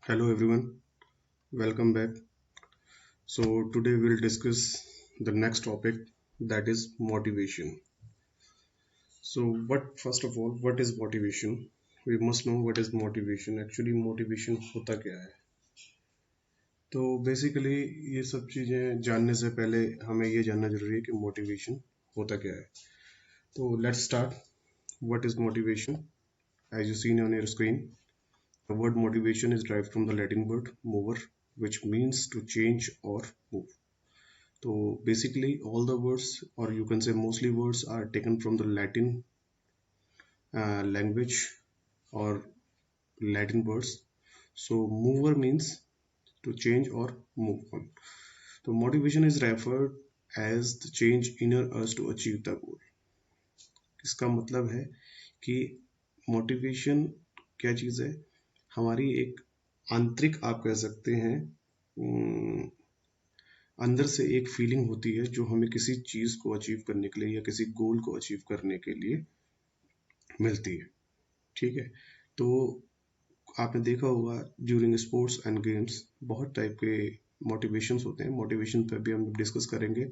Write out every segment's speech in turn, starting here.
Hello everyone, welcome back. So today we'll discuss the next topic, that is motivation. So what first of all, what is motivation? We must know what is motivation. Actually motivation होता क्या है? तो basically ये सब चीज़ें जानने से पहले हमें ये जानना जरूरी है कि मोटिवेशन होता क्या है. तो let's start. What is motivation? As you seen on your screen, the word motivation is derived from the Latin word mover, which means to change or move. So basically all the words, or you can say mostly words, are taken from the Latin language or Latin words. So mover means to change or move on. So motivation is referred as the change inner us to achieve the goal. इसका मतलब है कि motivation क्या चीज़ है? हमारी एक आंतरिक, आप कह सकते हैं, अंदर से एक फीलिंग होती है जो हमें किसी चीज़ को अचीव करने के लिए या किसी गोल को अचीव करने के लिए मिलती है. ठीक है. तो आपने देखा होगा ड्यूरिंग स्पोर्ट्स एंड गेम्स बहुत टाइप के मोटिवेशंस होते हैं. मोटिवेशन पे भी हम डिस्कस करेंगे.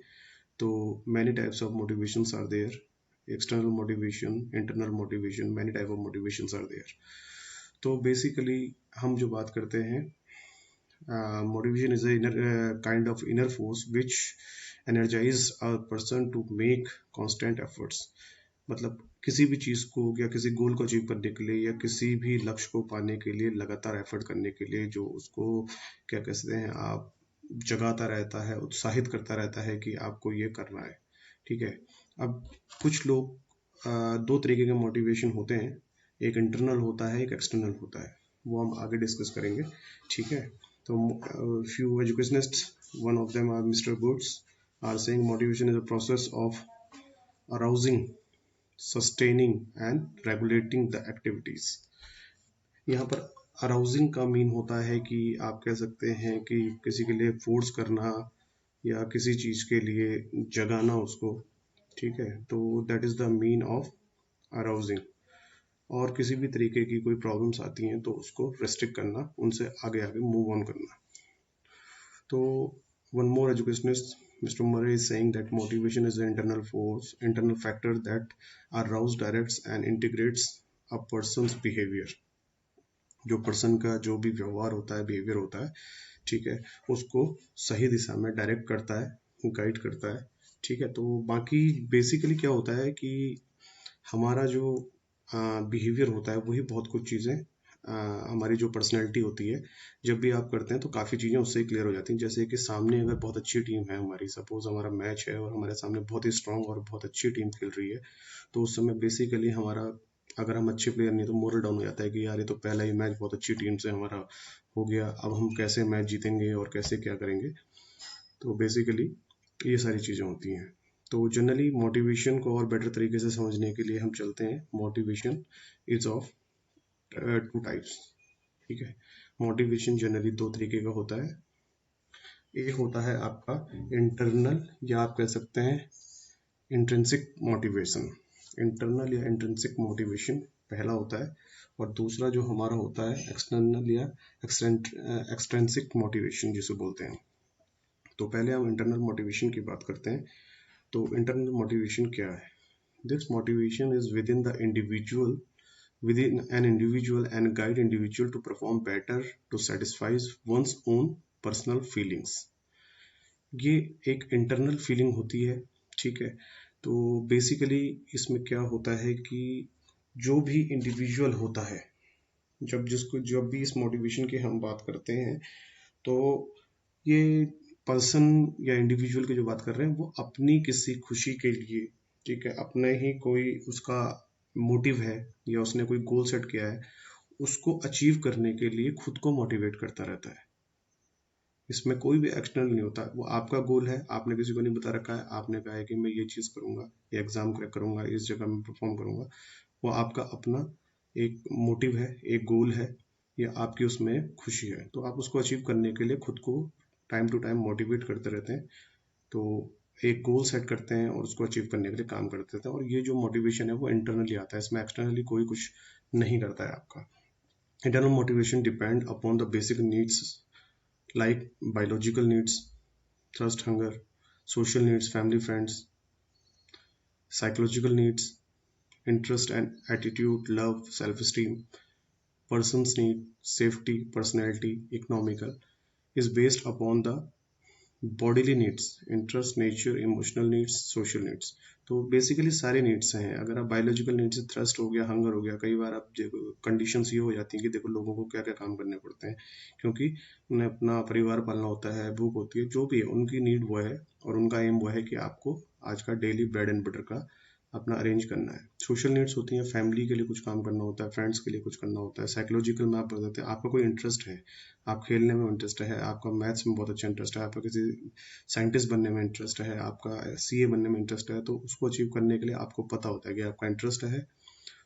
तो many types of motivations are there. External motivation, internal motivation, many type of motivations are there. तो बेसिकली हम जो बात करते हैं, motivation is a kind of inner force which energize a person to make constant efforts. मतलब किसी भी चीज़ को या किसी गोल को अचीव करने के लिए या किसी भी लक्ष्य को पाने के लिए लगातार एफर्ट करने के लिए जो उसको क्या कहते हैं, आप जगाता रहता है, उत्साहित करता रहता है कि आपको ये करना है. ठीक है. अब कुछ लोग दो तरीके के मोटिवेशन होते हैं. एक इंटरनल होता है, एक एक्सटर्नल होता है. वो हम आगे डिस्कस करेंगे. ठीक है. So few educationists, one of them are Mr. Goods, are saying motivation is a process of arousing, sustaining and regulating the activities. यहाँ पर अराउजिंग का मीन होता है कि आप कह सकते हैं कि किसी के लिए फोर्स करना या किसी चीज़ के लिए जगाना उसको. ठीक है. तो that is the mean of arousing. और किसी भी तरीके की कोई प्रॉब्लम्स आती हैं तो उसको रेस्ट्रिक्ट करना, उनसे आगे आगे मूव ऑन करना. So one more educationist, Mr. Murray, is saying that motivation is an internal force, internal factor that arouses, directs and integrates a person's behavior. जो पर्सन का जो भी व्यवहार होता है, बिहेवियर होता है, ठीक है, उसको सही दिशा में डायरेक्ट करता है, गाइड करता है. ठीक है. तो बाकी बेसिकली क्या होता है कि हमारा जो बिहेवियर होता है वही बहुत कुछ चीज़ें, हमारी जो पर्सनैलिटी होती है, जब भी आप करते हैं तो काफ़ी चीज़ें उससे क्लियर हो जाती हैं. जैसे कि सामने अगर बहुत अच्छी टीम है हमारी, सपोज हमारा मैच है और हमारे सामने बहुत ही स्ट्रांग और बहुत अच्छी टीम खेल रही है, तो उस समय बेसिकली हमारा, अगर हम अच्छे प्लेयर नहीं तो मोरल डाउन हो जाता है कि यार ये तो पहला ही मैच बहुत अच्छी टीम से हमारा हो गया, अब हम कैसे मैच जीतेंगे और कैसे क्या करेंगे. तो बेसिकली ये सारी चीज़ें होती हैं. तो जनरली मोटिवेशन को और बेटर तरीके से समझने के लिए हम चलते हैं. Motivation is of two types. ठीक है. मोटिवेशन जनरली दो तरीके का होता है. एक होता है आपका इंटरनल, या आप कह सकते हैं इंट्रिंसिक मोटिवेशन. इंटरनल या इंट्रिंसिक मोटिवेशन पहला होता है, और दूसरा जो हमारा होता है एक्सटर्नल या एक्सट्रिंसिक मोटिवेशन जिसे बोलते हैं. तो पहले हम इंटरनल मोटिवेशन की बात करते हैं. तो इंटरनल मोटिवेशन क्या है? This motivation is within an individual and guide individual to perform better, to satisfy one's own personal feelings. ये एक इंटरनल फीलिंग होती है. ठीक है. तो बेसिकली इसमें क्या होता है कि जो भी इंडिविजुअल होता है, जब भी इस मोटिवेशन की हम बात करते हैं, तो ये पर्सन या इंडिविजुअल की जो बात कर रहे हैं वो अपनी किसी खुशी के लिए, ठीक है, अपने ही कोई उसका मोटिव है या उसने कोई गोल सेट किया है, उसको अचीव करने के लिए खुद को मोटिवेट करता रहता है. इसमें कोई भी एक्सटर्नल नहीं होता. वो आपका गोल है, आपने किसी को नहीं बता रखा है, आपने कहा है कि मैं ये चीज़ करूँगा, ये एग्ज़ाम क्रैक करूँगा, इस जगह में परफॉर्म करूँगा. वो आपका अपना एक मोटिव है, एक गोल है, या आपकी उसमें खुशी है. तो आप उसको अचीव करने के लिए खुद को टाइम टू टाइम मोटिवेट करते रहते हैं. तो एक गोल सेट करते हैं और उसको अचीव करने के लिए काम करते रहते हैं. और ये जो मोटिवेशन है वो इंटरनली आता है, इसमें एक्सटर्नली कोई कुछ नहीं करता है आपका. Internal motivation depend upon the basic needs like biological needs, thirst, hunger, social needs, family, friends, psychological needs, interest and attitude, love, self-esteem, person's need, safety, personality, economical, is based upon the bodily needs, interest, nature, emotional needs, social needs. तो basically सारे needs हैं। अगर आप biological needs से thrust हो गया, hunger हो गया, कई बार आप कंडीशंस ये हो जाती हैं कि देखो लोगों को क्या क्या काम करने पड़ते हैं, क्योंकि उन्हें अपना परिवार पालना होता है, भूख होती है, जो भी है उनकी नीड वो है और उनका एम वो है कि आपको आज का डेली ब्रेड एंड बटर का अपना अरेंज करना है। सोशल नीड्स होती हैं, फैमिली के लिए कुछ काम करना होता है, फ्रेंड्स के लिए कुछ करना होता है। साइकोलॉजिकल में आप बताते हैं आपका कोई इंटरेस्ट है, आप खेलने में इंटरेस्ट है, आपका मैथ्स में बहुत अच्छा इंटरेस्ट है, आपका किसी साइंटिस्ट बनने में इंटरेस्ट है, आपका सीए बनने में इंटरेस्ट है, तो उसको अचीव करने के लिए आपको पता होता है कि आपका इंटरेस्ट है,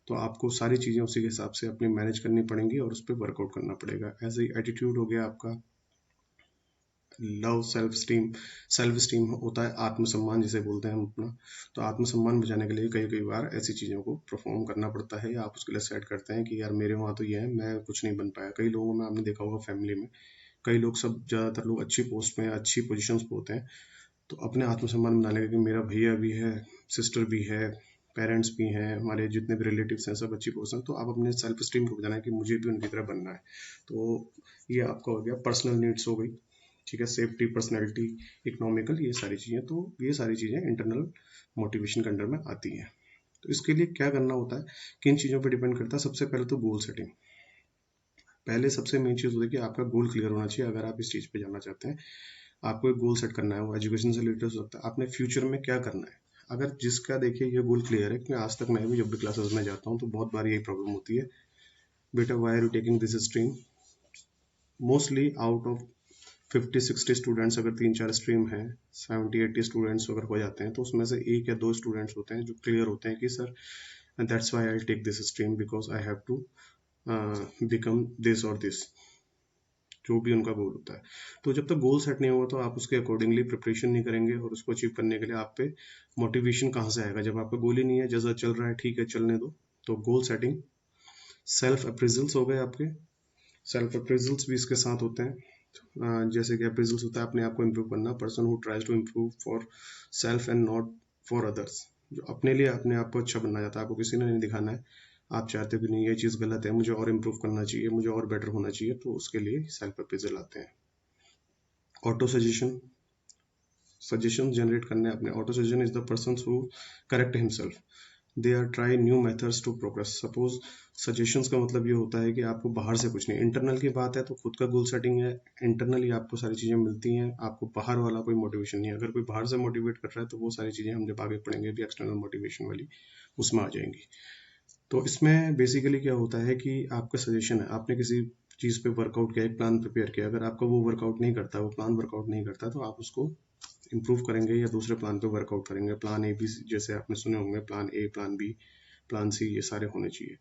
तो आपको सारी चीज़ें उसी के हिसाब से अपनी मैनेज करनी पड़ेंगी और उस पर वर्कआउट करना पड़ेगा। एज ए एटीट्यूड हो गया आपका लव, सेल्फ स्टीम होता है आत्मसम्मान जिसे बोलते हैं हम अपना। तो आत्मसम्मान बचाने के लिए कई कई बार ऐसी चीज़ों को परफॉर्म करना पड़ता है, या आप उसके लिए सेट करते हैं कि यार मेरे वहाँ तो ये है, मैं कुछ नहीं बन पाया। कई लोगों में आपने देखा होगा फैमिली में, कई लोग सब ज़्यादातर लोग अच्छी पोस्ट में या अच्छी पोजिशन पे होते हैं, तो अपने आत्मसम्मान बनाने के लिए मेरा भैया भी है, सिस्टर भी है, पेरेंट्स भी हैं, हमारे जितने भी रिलेटिव्स हैं सब अच्छी पोस्ट हैं, तो आप अपने सेल्फ स्टीम को बचाना है कि मुझे भी उनकी तरह बनना है। तो ये आपका हो गया पर्सनल नीड्स हो गई, ठीक है, सेफ्टी, पर्सनैलिटी, इकोनॉमिकल, ये सारी चीज़ें। तो ये सारी चीज़ें इंटरनल मोटिवेशन के अंडर में आती हैं। तो इसके लिए क्या करना होता है, किन चीज़ों पर डिपेंड करता है। सबसे पहले तो गोल सेटिंग, पहले सबसे मेन चीज़ होती है कि आपका गोल क्लियर होना चाहिए। अगर आप इस चीज़ पे जाना चाहते हैं, आपको एक गोल सेट करना है, वो एजुकेशन से रिलेटेड हो सकता है, आपने फ्यूचर में क्या करना है। अगर जिसका देखिए ये गोल क्लियर है, कि आज तक मैं भी जब भी क्लासेस में जाता हूँ तो बहुत बार यही प्रॉब्लम होती है, बेटा why are you taking this stream. Mostly out of 50-60 students अगर 3-4 स्ट्रीम हैं, 70-80 स्टूडेंट्स अगर हो जाते हैं, तो उसमें से 1 या 2 स्टूडेंट्स होते हैं जो क्लियर होते हैं कि sir that's why I take this stream because I have to become this और दिस, जो भी उनका गोल होता है। तो जब तक गोल सेट नहीं होगा तो आप उसके अकॉर्डिंगली प्रिपरेशन नहीं करेंगे, और उसको अचीव करने के लिए आप पे मोटिवेशन कहाँ से आएगा जब आपका गोल ही नहीं है। जैसा चल रहा है ठीक है, चलने दो। तो गोल सेटिंग, सेल्फ अप्रेजल्स हो गए आपके, सेल्फ अप्रेजल्स भी इसके साथ होते हैं। जैसे कि अप्रेजल्स होता है अपने आप को इम्प्रूव करना, person who tries to improve for self and not for others, जो अपने लिए अपने आप को अच्छा बनना चाहता है, आपको किसी ने नहीं दिखाना है, आप चाहते भी नहीं ये चीज़ गलत है, मुझे और इम्प्रूव करना चाहिए, मुझे और बेटर होना चाहिए, तो उसके लिए सेल्फ अप्रेजल आते हैं। ऑटो सजेशन, सजेशन जनरेट करने अपने। Auto suggestion is the person who correct himself, they are try new methods to progress. Suppose suggestions का मतलब ये होता है कि आपको बाहर से कुछ नहीं, इंटरनल की बात है तो खुद का गोल सेटिंग है, इंटरनली आपको सारी चीज़ें मिलती हैं, आपको बाहर वाला कोई मोटिवेशन नहीं है। अगर कोई बाहर से मोटिवेट कर रहा है तो वो सारी चीज़ें हम जब आगे पढ़ेंगे भी एक्सटर्नल मोटिवेशन वाली, उसमें आ जाएंगी। तो इसमें बेसिकली क्या होता है कि आपका सजेशन है, आपने किसी चीज़ पे वर्कआउट किया, एक प्लान प्रिपेयर किया, अगर आपका वो वर्कआउट नहीं करता, वो प्लान वर्कआउट नहीं करता, तो आप उसको इम्प्रूव करेंगे या दूसरे प्लान पे वर्कआउट करेंगे। प्लान ए बी, जैसे आपने सुने होंगे, plan A, plan B, plan C, ये सारे होने चाहिए।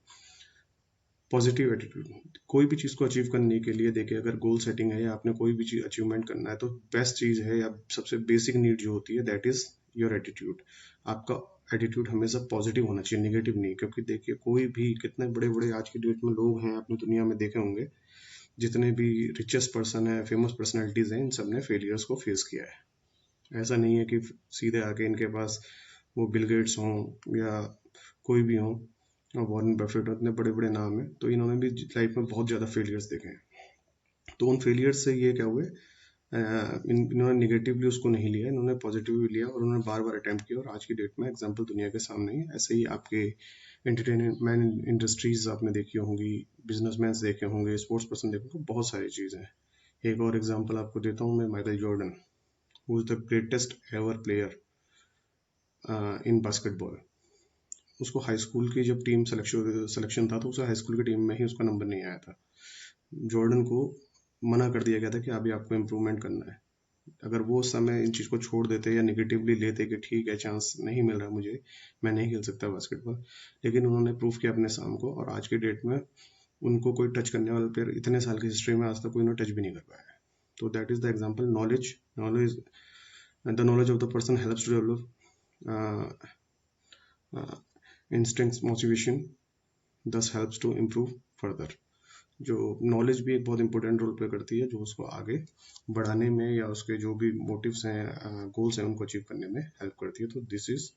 पॉजिटिव एटीट्यूड, कोई भी चीज़ को अचीव करने के लिए देखिए, अगर गोल सेटिंग है या आपने कोई भी चीज़ अचीवमेंट करना है, तो बेस्ट चीज़ है या सबसे बेसिक नीड जो होती है दैट इज योर एटीट्यूड। आपका एटीट्यूड हमेशा पॉजिटिव होना चाहिए, निगेटिव नहीं। क्योंकि देखिए कोई भी, कितने बड़े बड़े आज की डेट में लोग हैं अपनी दुनिया में देखे होंगे, जितने भी रिचेस्ट पर्सन है, फेमस पर्सनैलिटीज हैं, इन सब ने फेलियर्स को फेस किया है। ऐसा नहीं है कि सीधे आके इनके पास वो बिल गेट्स हों या कोई भी हों, और वॉरेन बफेट, इतने बड़े बड़े नाम है, तो इन्होंने भी लाइफ में बहुत ज़्यादा फेलियर्स देखे हैं। तो उन फेलियर्स से ये क्या हुए, इन्होंने निगेटिवली उसको नहीं लिया, इन्होंने पॉजिटिवली लिया और उन्होंने बार बार अटैम्प्ट किया, और आज की डेट में एग्जाम्पल दुनिया के सामने ही। ऐसे ही आपके एंटरटेनमेंट इंडस्ट्रीज आपने देखी होंगी, बिजनेसमैन देखे होंगे, स्पोर्ट्स पर्सन देखे होंगे, बहुत सारी चीज़ें हैं। एक और एग्जाम्पल आपको देता हूँ मैं, Michael Jordan, who is the greatest ever player in basketball. उसको हाई स्कूल की जब टीम सिलेक्शन था, तो उसे हाई स्कूल की टीम में ही उसका नंबर नहीं आया था। जॉर्डन को मना कर दिया गया था कि अभी आपको इम्प्रूवमेंट करना है। अगर वो उस समय इन चीज़ को छोड़ देते या निगेटिवली लेते कि ठीक है, चांस नहीं मिल रहा मुझे, मैं नहीं खेल सकता बास्केटबॉल, लेकिन उन्होंने प्रूव किया अपने शाम को, और आज की डेट में उनको कोई टच करने वाला प्लेयर इतने साल की हिस्ट्री में आज तक कोई टच भी नहीं कर पाया है। तो that is the example. Knowledge the knowledge of the person helps to develop instincts, motivation thus helps to improve further. जो नॉलेज भी एक बहुत इंपॉर्टेंट रोल प्ले करती है, जो उसको आगे बढ़ाने में या उसके जो भी मोटिव्स हैं, गोल्स हैं, उनको अचीव करने में हेल्प करती है। तो this is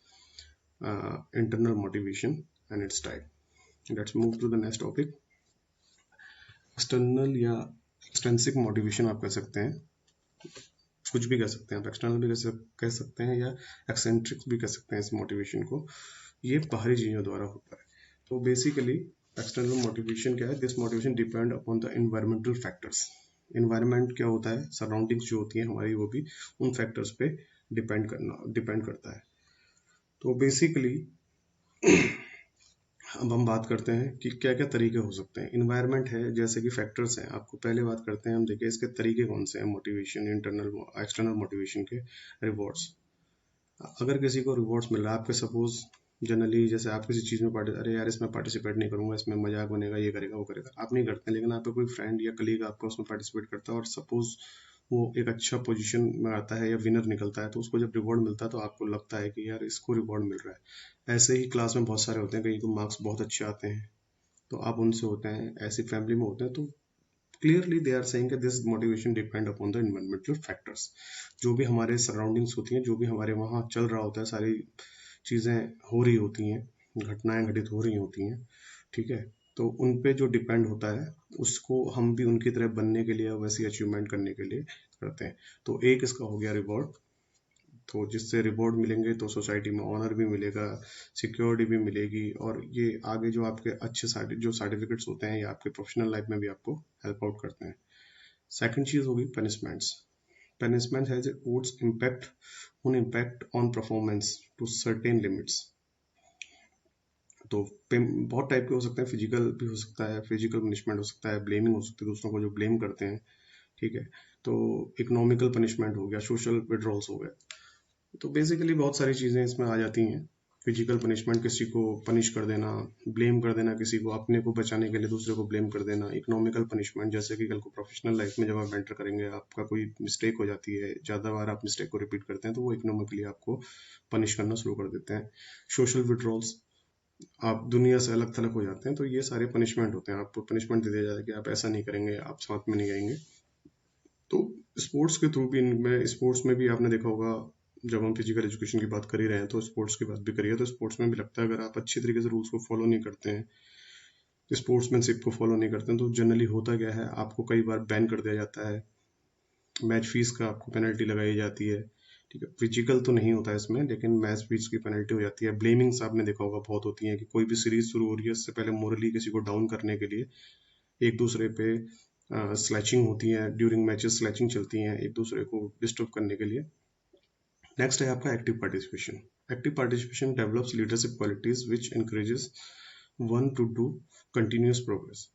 internal motivation and its type. Let's move to the next topic. External या एक्सटेंसिव मोटिवेशन आप कह सकते हैं, कुछ भी कह सकते हैं आप, एक्सटर्नल भी कह सकते हैं या एक्सेंट्रिक भी कह सकते हैं इस मोटिवेशन को। ये बाहरी चीज़ों द्वारा होता है। तो बेसिकली एक्सटर्नल मोटिवेशन क्या है? This motivation depend upon the environmental factors. Environment क्या होता है? सराउंडिंग्स जो होती है हमारी, वो भी उन फैक्टर्स पे डिपेंड करता है। तो बेसिकली अब हम बात करते हैं कि क्या क्या तरीके हो सकते हैं। इन्वायरमेंट है, जैसे कि फैक्टर्स हैं। आपको पहले बात करते हैं, हम देखिए इसके तरीके कौन से हैं मोटिवेशन, इंटरनल एक्सटर्नल मोटिवेशन के। रिवॉर्ड्स, अगर किसी को रिवॉर्ड्स मिल रहा है आपके, सपोज जनरली जैसे आप किसी चीज़ में अरे यार इसमें पार्टिसिपेट नहीं करूंगा, इसमें मजाक बनेगा, ये करेगा वो करेगा, आप नहीं करते, लेकिन आपका कोई फ्रेंड या कलीग आपका उसमें पार्टिसिपेट करता है और सपोज वो एक अच्छा पोजीशन में आता है या विनर निकलता है, तो उसको जब रिवॉर्ड मिलता है तो आपको लगता है कि यार इसको रिवॉर्ड मिल रहा है। ऐसे ही क्लास में बहुत सारे होते हैं, कहीं को मार्क्स बहुत अच्छे आते हैं तो आप उनसे होते हैं, ऐसी फैमिली में होते हैं। तो clearly they are saying this motivation depend upon the environmental factors. जो भी हमारे सराउंडिंग्स होती हैं, जो भी हमारे वहाँ चल रहा होता है, सारी चीज़ें हो रही होती हैं, घटनाएं घटित हो रही होती हैं, ठीक है, तो उन पे जो डिपेंड होता है उसको हम भी उनकी तरह बनने के लिए, वैसी अचीवमेंट करने के लिए करते हैं। तो एक इसका हो गया रिवॉर्ड। तो जिससे रिवॉर्ड मिलेंगे तो सोसाइटी में ऑनर भी मिलेगा, सिक्योरिटी भी मिलेगी, और ये आगे जो आपके अच्छे जो सर्टिफिकेट्स होते हैं, ये आपके प्रोफेशनल लाइफ में भी आपको हेल्प आउट करते हैं। सेकंड चीज होगी punishments. Punishment has its impact on performance to certain limits. तो बहुत टाइप के हो सकते हैं, फिजिकल भी हो सकता है, फिजिकल पनिशमेंट हो सकता है, ब्लेमिंग हो सकती है, दूसरों को जो ब्लेम करते हैं, ठीक है। तो इकोनॉमिकल पनिशमेंट हो गया, सोशल विड्रॉल्स हो गए। तो बेसिकली बहुत सारी चीज़ें इसमें आ जाती हैं। फिजिकल पनिशमेंट, किसी को पनिश कर देना, ब्लेम कर देना किसी को, अपने को बचाने के लिए दूसरे को ब्लेम कर देना। इकोनॉमिकल पनिशमेंट, जैसे कि कल को प्रोफेशनल लाइफ में जब आप एंटर करेंगे, आपका कोई मिस्टेक हो जाती है, ज़्यादा बार आप मिस्टेक को रिपीट करते हैं, तो वो इकोनॉमिकली आपको पनिश करना शुरू कर देते हैं। सोशल विड्रॉल्स, आप दुनिया से अलग थलग हो जाते हैं, तो ये सारे पनिशमेंट होते हैं। आपको पनिशमेंट दे दिया जाता है कि आप ऐसा नहीं करेंगे, आप साथ में नहीं जाएंगे। तो स्पोर्ट्स के थ्रू भी, इनमें स्पोर्ट्स में भी आपने देखा होगा, जब हम फिजिकल एजुकेशन की बात कर ही रहे हैं तो स्पोर्ट्स की बात भी करिए। तो स्पोर्ट्स में भी लगता है अगर आप अच्छी तरीके से रूल्स को फॉलो नहीं करते हैं, स्पोर्ट्समैनशिप को फॉलो नहीं करते हैं, तो जनरली होता क्या है, आपको कई बार बैन कर दिया जाता है, मैच फीस का आपको पेनल्टी लगाई जाती है, ठीक है। फिजिकल तो नहीं होता है इसमें, लेकिन मैच फीस की पेनल्टी हो जाती है। ब्लेमिंग्स आपने देखा होगा बहुत होती हैं, कि कोई भी सीरीज शुरू हो रही है उससे पहले मोरली किसी को डाउन करने के लिए एक दूसरे पे स्लैचिंग होती है, ड्यूरिंग मैचेस स्लैचिंग चलती हैं एक दूसरे को डिस्टर्ब करने के लिए। नेक्स्ट है आपका active participation. Active participation develops leadership qualities which encourages one two do continuous progress.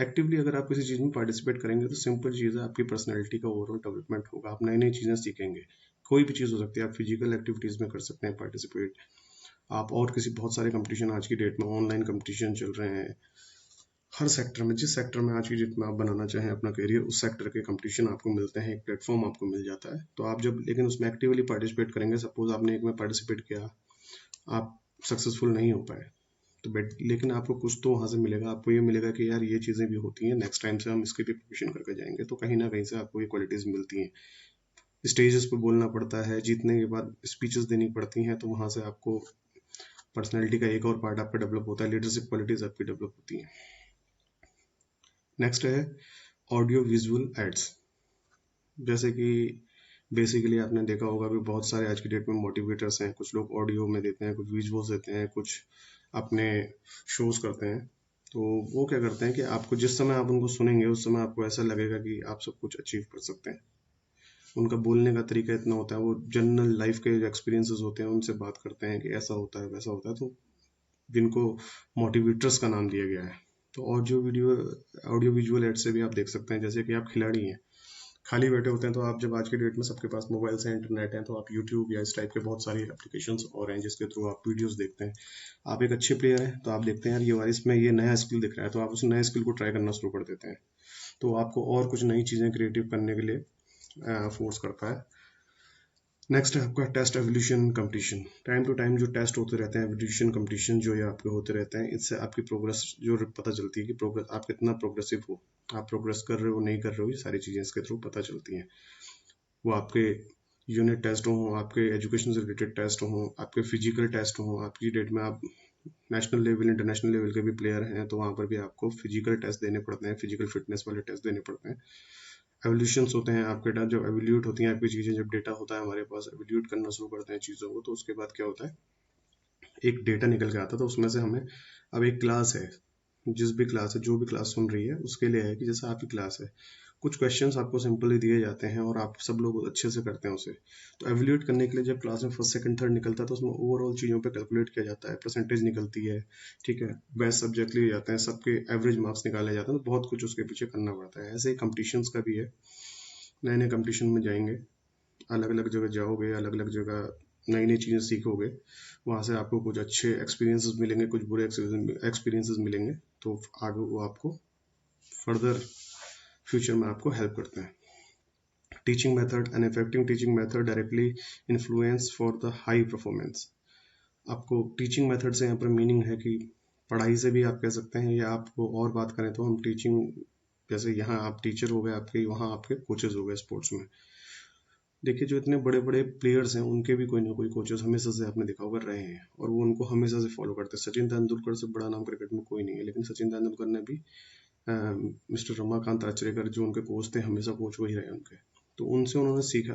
Actively अगर आप किसी चीज़ में पार्टिसिपेट करेंगे तो सिंपल चीज़ है, आपकी पर्सनैलिटी का ओवरऑल डेवलपमेंट होगा, आप नई नई चीज़ें सीखेंगे। कोई भी चीज़ हो सकती है, आप फिजिकल एक्टिविटीज़ में कर सकते हैं पार्टिसिपेट, आप और किसी बहुत सारे कंपटीशन आज की डेट में ऑनलाइन कंपटीशन चल रहे हैं, हर सेक्टर में, जिस सेक्टर में आज की डेट में आप बनाना चाहें अपना करियर, उस सेक्टर के कंपटीशन आपको मिलते हैं, एक प्लेटफॉर्म आपको मिल जाता है। तो आप जब लेकिन उसमें एक्टिवली पार्टिसिपेट करेंगे, सपोज आपने एक में पार्टिसिपेट किया, आप सक्सेसफुल नहीं हो पाए, तो लेकिन आपको कुछ तो वहाँ से मिलेगा, आपको ये मिलेगा कि यार ये चीज़ें भी होती हैं, नेक्स्ट टाइम से हम इसकी भी प्रिपरेशन करके जाएंगे। तो कहीं ना कहीं से आपको ये क्वालिटीज़ मिलती हैं। स्टेजेस पर बोलना पड़ता है, जीतने के बाद स्पीचेस देनी पड़ती हैं, तो वहाँ से आपको पर्सनैलिटी का एक और पार्ट आपका डेवलप होता है, लीडरशिप क्वालिटीज आपकी डेवलप होती हैं। नेक्स्ट है ऑडियो विजुअल एड्स। जैसे कि बेसिकली आपने देखा होगा भी बहुत सारे आज की डेट में मोटिवेटर्स हैं, कुछ लोग ऑडियो में देते हैं, कुछ विजुअल्स देते हैं, कुछ अपने शोज करते हैं। तो वो क्या करते हैं कि आपको जिस समय आप उनको सुनेंगे उस समय आपको ऐसा लगेगा कि आप सब कुछ अचीव कर सकते हैं। उनका बोलने का तरीका इतना होता है, वो जनरल लाइफ के जो एक्सपीरियंसेस होते हैं उनसे बात करते हैं कि ऐसा होता है वैसा होता है, तो जिनको मोटिवेटर्स का नाम दिया गया है। तो ऑडियो विजुअल एड से भी आप देख सकते हैं, जैसे कि आप खिलाड़ी हैं, खाली बैठे होते हैं, तो आप जब आज के डेट में सबके पास मोबाइल से इंटरनेट है, तो आप यूट्यूब या इस टाइप के बहुत सारी एप्लीकेशंस और हैं जिसके थ्रू आप वीडियोस देखते हैं। आप एक अच्छे प्लेयर हैं तो आप देखते हैं यार ये इसमें ये नया स्किल दिख रहा है, तो आप उस नए स्किल को ट्राई करना शुरू कर देते हैं। तो आपको और कुछ नई चीज़ें क्रिएटिव करने के लिए फोर्स करता है। नेक्स्ट है आपका test evolution competition. Time to time जो टेस्ट होते रहते हैं, एवोल्यूशन कंपटीशन जो ये आपके होते रहते हैं, इससे आपकी प्रोग्रेस जो पता चलती है कि प्रोग्रेस आप कितना प्रोग्रेसिव हो, आप प्रोग्रेस कर रहे हो नहीं कर रहे हो, ये सारी चीज़ें इसके थ्रू पता चलती हैं। वो आपके यूनिट टेस्ट हों, आपके एजुकेशन से रिलेटेड टेस्ट हों, आपके फिजिकल टेस्ट हों। आपकी डेट में आप नेशनल लेवल इंटरनेशनल लेवल के भी प्लेयर हैं तो वहाँ पर भी आपको फिजिकल टेस्ट देने पड़ते हैं, फिजिकल फिटनेस वाले टेस्ट देने पड़ते हैं। एवोल्यूशंस होते हैं आपके टाइम, जब एवोल्यूट होती हैं आपकी चीज़ें, जब डेटा होता है हमारे पास, एवोल्यूट करना शुरू करते हैं चीज़ों को, तो उसके बाद क्या होता है, एक डेटा निकल के आता है। तो उसमें से हमें अब एक क्लास है, जिस भी क्लास है, जो भी क्लास सुन रही है उसके लिए है कि जैसे आपकी क्लास है, कुछ क्वेश्चंस आपको सिंपली दिए जाते हैं और आप सब लोग अच्छे से करते हैं उसे। तो एवोल्यूट करने के लिए जब क्लास में फर्स्ट सेकंड थर्ड निकलता है तो उसमें ओवरऑल चीज़ों पे कैलकुलेट किया जाता है, परसेंटेज निकलती है, ठीक है, बेस्ट सब्जेक्ट लिए जाते हैं, सबके एवरेज मार्क्स निकाले जाते हैं, तो बहुत कुछ उसके पीछे करना पड़ता है। ऐसे ही कंपटीशंस का भी है, नए नए कंपटीशन में जाएंगे, अलग अलग जगह जाओगे, अलग अलग जगह नई नई चीज़ें सीखोगे, वहाँ से आपको कुछ अच्छे एक्सपीरियंसेस मिलेंगे, कुछ बुरे एक्सपीरियंसेस मिलेंगे, तो आगे वो आपको फर्दर फ्यूचर में आपको हेल्प करते हैं। Teaching method, an effective teaching method directly influence for the high performance. आपको टीचिंग मेथड से यहाँ पर मीनिंग है कि पढ़ाई से भी आप कह सकते हैं, या आपको और बात करें तो हम टीचिंग, जैसे यहाँ आप टीचर हो गए आपके, वहाँ आपके कोचेज हो गए स्पोर्ट्स में। देखिए जो इतने बड़े बड़े प्लेयर्स हैं उनके भी कोई ना कोई कोचेस हमेशा से आपने देखा होगा रहे हैं, और वो उनको हमेशा से फॉलो करते हैं। सचिन तेंदुलकर से बड़ा नाम क्रिकेट में कोई नहीं है, लेकिन सचिन तेंदुलकर ने भी मिस्टर रमाकांत आचरेकर जो उनके कोच थे, हमेशा कोच वही रहे उनके, तो उनसे उन्होंने सीखा,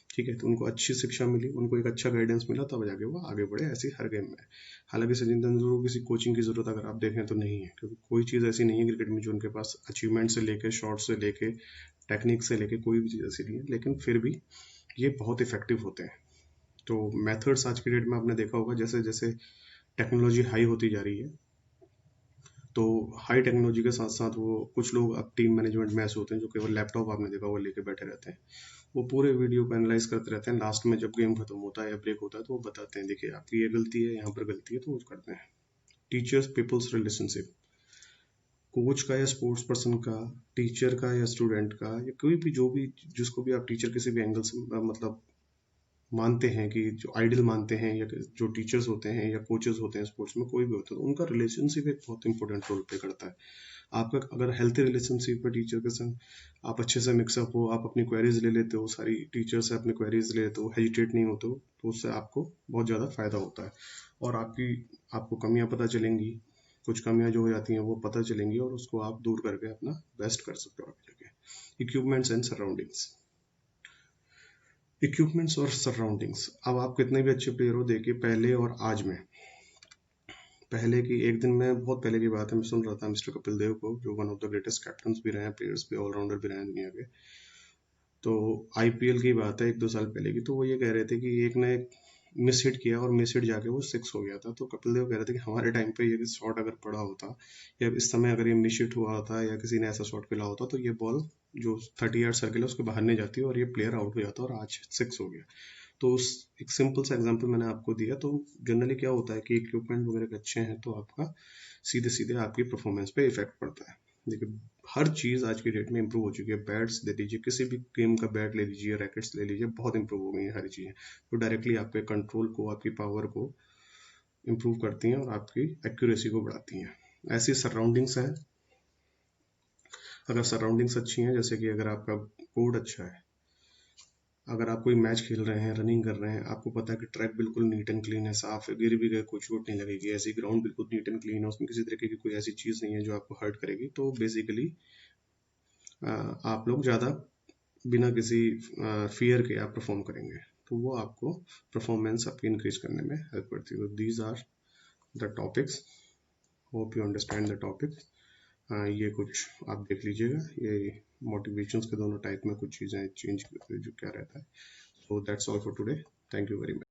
ठीक है, तो उनको अच्छी शिक्षा मिली, उनको एक अच्छा गाइडेंस मिला, तब जाके वो आगे बढ़े ऐसी हर गेम में। हालांकि सचिन तेंदुलकर को किसी कोचिंग की जरूरत अगर आप देखें तो नहीं है, क्योंकि कोई चीज़ ऐसी नहीं है क्रिकेट में जो उनके पास अचीवमेंट से लेके, शॉट से लेके, टेक्निक से लेके कोई भी चीज़ ऐसी नहीं है, लेकिन फिर भी ये बहुत इफेक्टिव होते हैं। तो मेथड्स आज की डेट में आपने देखा होगा, जैसे जैसे टेक्नोलॉजी हाई होती जा रही है, तो हाई टेक्नोलॉजी के साथ साथ वो कुछ लोग अब टीम मैनेजमेंट में ऐसे होते हैं जो केवल लैपटॉप आपने देखा होगा लेके बैठे रहते हैं, वो पूरे वीडियो को एनालाइज करते रहते हैं, लास्ट में जब गेम खत्म होता है या ब्रेक होता है तो वो बताते हैं देखिए आपकी ये गलती है, यहाँ पर गलती है, तो वो करते हैं। टीचर्स पीपल्स रिलेशनशिप, कोच का या स्पोर्ट्स पर्सन का, टीचर का या स्टूडेंट का, या कोई भी जो भी, जिसको भी आप टीचर किसी भी एंगल से मतलब मानते हैं, कि जो आइडल मानते हैं, या जो टीचर्स होते हैं या कोचेस होते हैं स्पोर्ट्स में, कोई भी होता है, तो उनका रिलेशनशिप एक बहुत इंपॉर्टेंट रोल प्ले करता है। आपका अगर हेल्थी रिलेशनशिप है टीचर के संग, आप अच्छे से मिक्सअप हो, आप अपनी क्वेरीज ले लेते हो, सारी टीचर से अपनी क्वेरीज ले लेते हो, हेजिटेट नहीं होते हो, तो उससे आपको बहुत ज़्यादा फायदा होता है, और आपको कमियां पता चलेंगी, कुछ कमियां जो हो जाती हैं वो पता चलेंगी, और उसको आप दूर करके अपना बेस्ट कर सकते हो आगे जाके। इक्विपमेंट्स एंड सराउंडिंग्स, इक्विपमेंट्स और सराउंडिंग्स, अब आप कितने भी अच्छे प्लेयर हो, देखिए पहले और आज में, पहले की एक दिन में, बहुत पहले की बात है, मैं सुन रहा था मिस्टर कपिल देव को, जो one of the greatest captain भी रहे हैं, प्लेयर्स भी, ऑलराउंडर भी रहे हैं दुनिया के, तो आईपीएल की बात है 1-2 साल पहले की, तो वो ये कह रहे थे कि एक ने मिस हिट किया और मिस हिट जाके वो 6 हो गया था, तो कपिल देव कह रहे थे कि हमारे टाइम पे ये शॉट अगर पड़ा होता, या इस समय अगर ये मिस हिट हुआ होता, या किसी ने ऐसा शॉट खेला होता, तो ये बॉल जो 30 यार्ड सर्किल है उसके बाहर नहीं जाती और ये प्लेयर आउट हो जाता, और आज 6 हो गया। तो उस एक सिंपल सा एग्जांपल मैंने आपको दिया। तो जनरली क्या होता है कि इक्विपमेंट वगैरह अच्छे हैं तो आपका सीधे सीधे आपकी परफॉर्मेंस पे इफेक्ट पड़ता है। देखिए हर चीज़ आज की डेट में इंप्रूव हो चुकी है, बैट्स ले लीजिए, किसी भी गेम का बैट ले लीजिए, रैकेट्स ले लीजिए, बहुत इंप्रूव हो गई है सारी चीज़ें, तो डायरेक्टली आपके कंट्रोल को, आपकी पावर को इंप्रूव करती हैं और आपकी एक्यूरेसी को बढ़ाती हैं। ऐसी सराउंडिंग्स हैं, अगर सराउंडिंग्स अच्छी हैं, जैसे कि अगर आपका कोड अच्छा है, अगर आप कोई मैच खेल रहे हैं, रनिंग कर रहे हैं, आपको पता है कि ट्रैक बिल्कुल नीट एंड क्लीन है, साफ है, गिर भी गए कोई चोट नहीं लगेगी, ऐसी ग्राउंड बिल्कुल नीट एंड क्लीन है, उसमें किसी तरीके की कोई ऐसी चीज़ नहीं है जो आपको हर्ट करेगी, तो बेसिकली आप लोग ज़्यादा बिना किसी फियर के आप परफॉर्म करेंगे, तो वो आपको परफॉर्मेंस आपकी इंक्रीज करने में हेल्प करती है। These are the topics, hope you understand the topic. ये कुछ आप देख लीजिएगा, ये मोटिवेशंस के दोनों टाइप में कुछ चीज़ें चेंज जो क्या रहता है। So that's all for today. Thank you very much.